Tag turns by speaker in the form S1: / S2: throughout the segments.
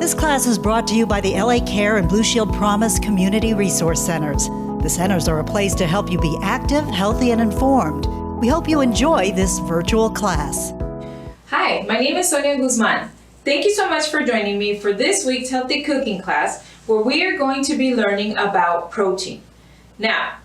S1: This class is brought to you by the LA Care and Blue Shield Promise Community Resource Centers. The centers are a place to help you be active, healthy, and informed. We hope you enjoy this virtual class.
S2: Hi, my name is Sonia Guzman. Thank you so much for joining me for this week's healthy cooking class, where we are going to be learning about protein. Now,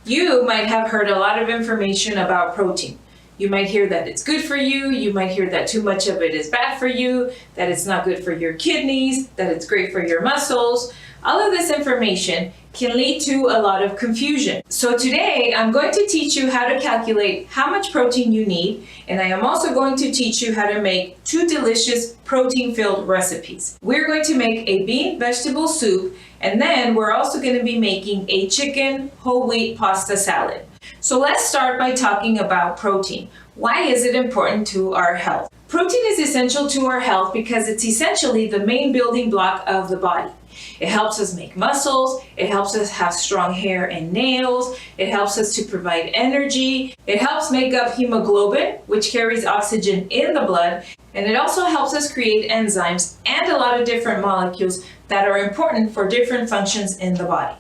S2: you might have heard a lot of information about protein. You might hear that it's good for you, you might hear that too much of it is bad for you, that it's not good for your kidneys, that it's great for your muscles. All of this information can lead to a lot of confusion. So today I'm going to teach you how to calculate how much protein you need, and I am also going to teach you how to make 2 delicious protein-filled recipes. We're going to make a bean vegetable soup, and then we're also going to be making a chicken whole wheat pasta salad. So let's start by talking about protein. Why is it important to our health? Protein is essential to our health because it's essentially the main building block of the body. It helps us make muscles, it helps us have strong hair and nails, it helps us to provide energy, it helps make up hemoglobin, which carries oxygen in the blood, and it also helps us create enzymes and a lot of different molecules that are important for different functions in the body.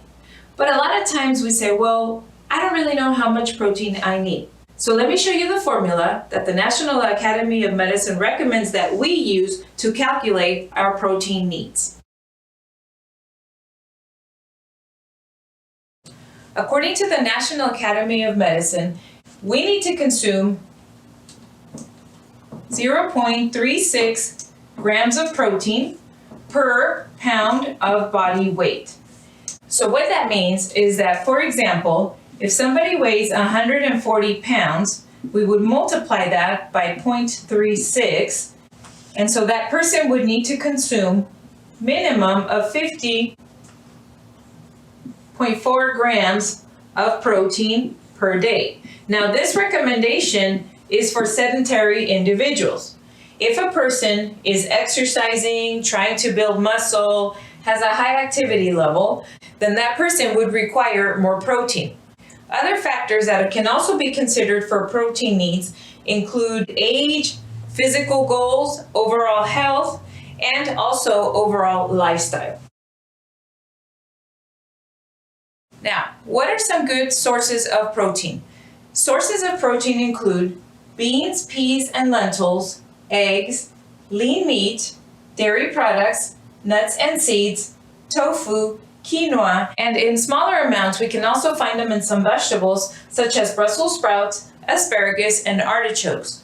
S2: But a lot of times we say, well, I don't really know how much protein I need. So let me show you the formula that the National Academy of Medicine recommends that we use to calculate our protein needs. According to the National Academy of Medicine, we need to consume 0.36 grams of protein per pound of body weight. So what that means is that, for example, if somebody weighs 140 pounds, we would multiply that by 0.36, and so that person would need to consume minimum of 50.4 grams of protein per day. Now, this recommendation is for sedentary individuals. If a person is exercising, trying to build muscle, has a high activity level, then that person would require more protein. Other factors that can also be considered for protein needs include age, physical goals, overall health, and also overall lifestyle. Now, what are some good sources of protein? Sources of protein include beans, peas, and lentils, eggs, lean meat, dairy products, nuts and seeds, tofu, quinoa, and in smaller amounts we can also find them in some vegetables such as Brussels sprouts, asparagus, and artichokes.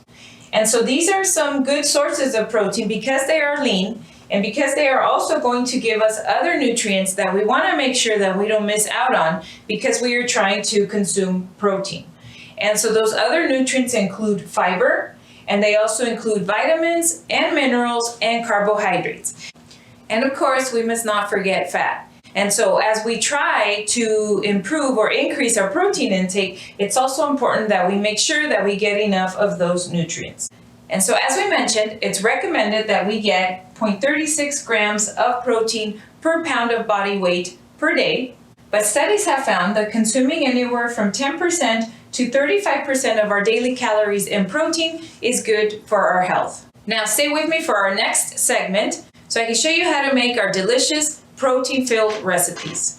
S2: And so these are some good sources of protein because they are lean and because they are also going to give us other nutrients that we want to make sure that we don't miss out on because we are trying to consume protein. And so those other nutrients include fiber, and they also include vitamins and minerals and carbohydrates. And of course, we must not forget fat. And so as we try to improve or increase our protein intake, it's also important that we make sure that we get enough of those nutrients. And so as we mentioned, it's recommended that we get 0.36 grams of protein per pound of body weight per day. But studies have found that consuming anywhere from 10% to 35% of our daily calories in protein is good for our health. Now stay with me for our next segment so I can show you how to make our delicious protein-filled recipes.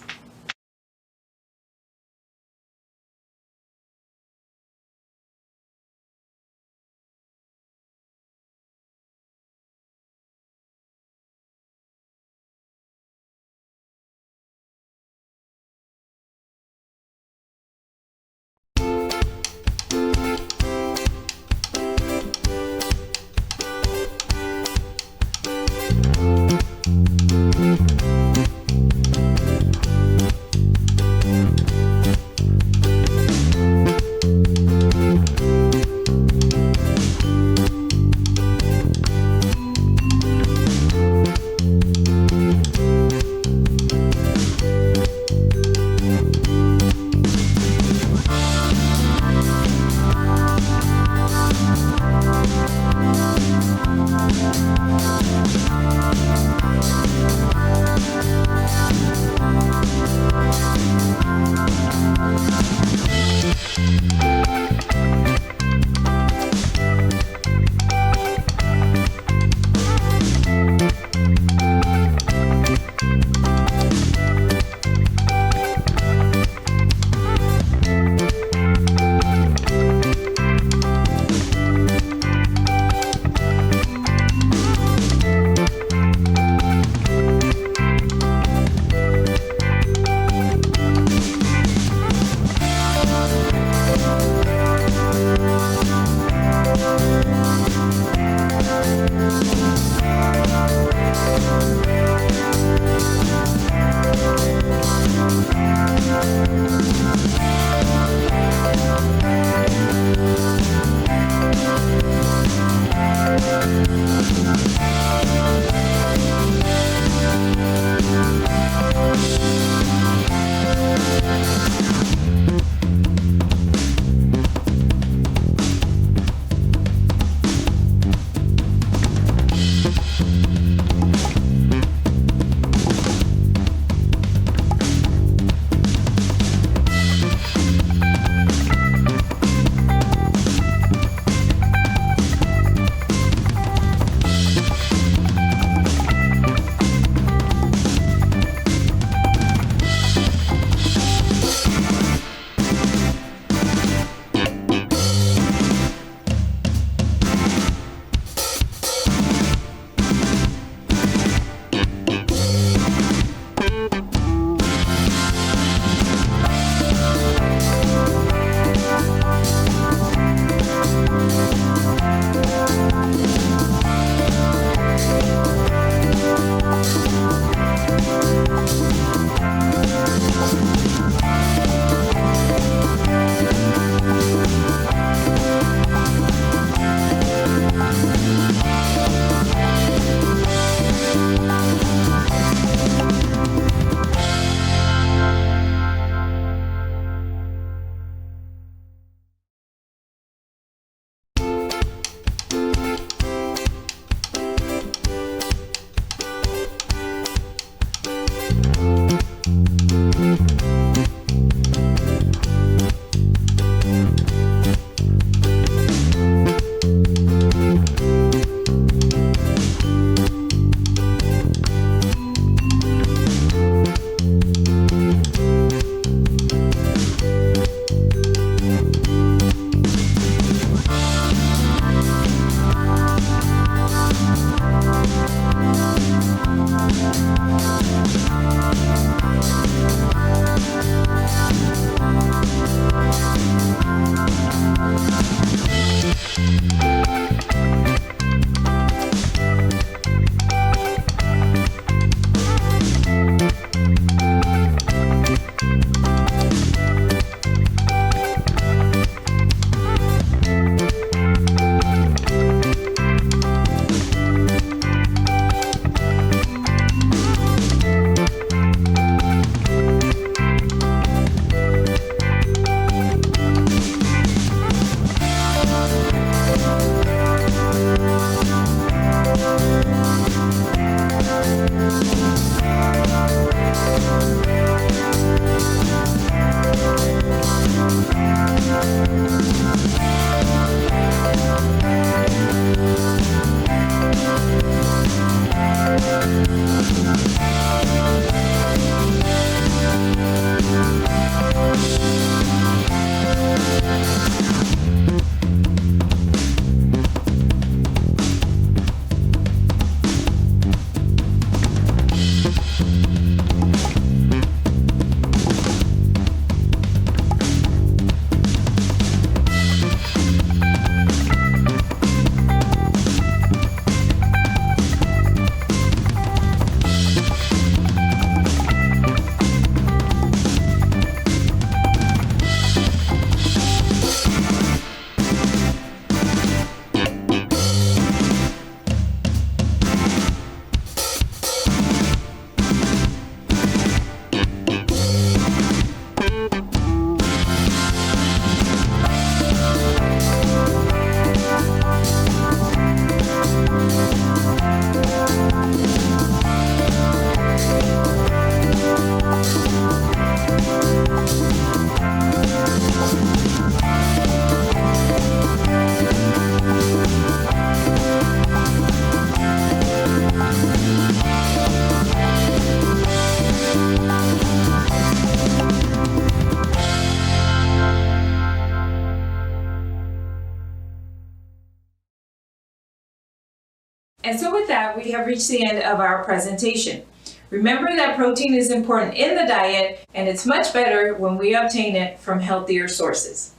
S2: And so with that, we have reached the end of our presentation. Remember that protein is important in the diet, and it's much better when we obtain it from healthier sources.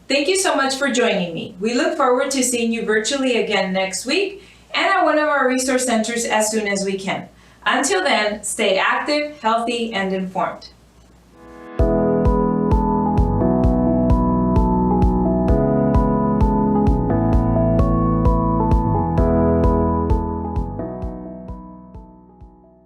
S2: Thank you so much for joining me. We look forward to seeing you virtually again next week and at one of our resource centers as soon as we can. Until then, stay active, healthy, and informed.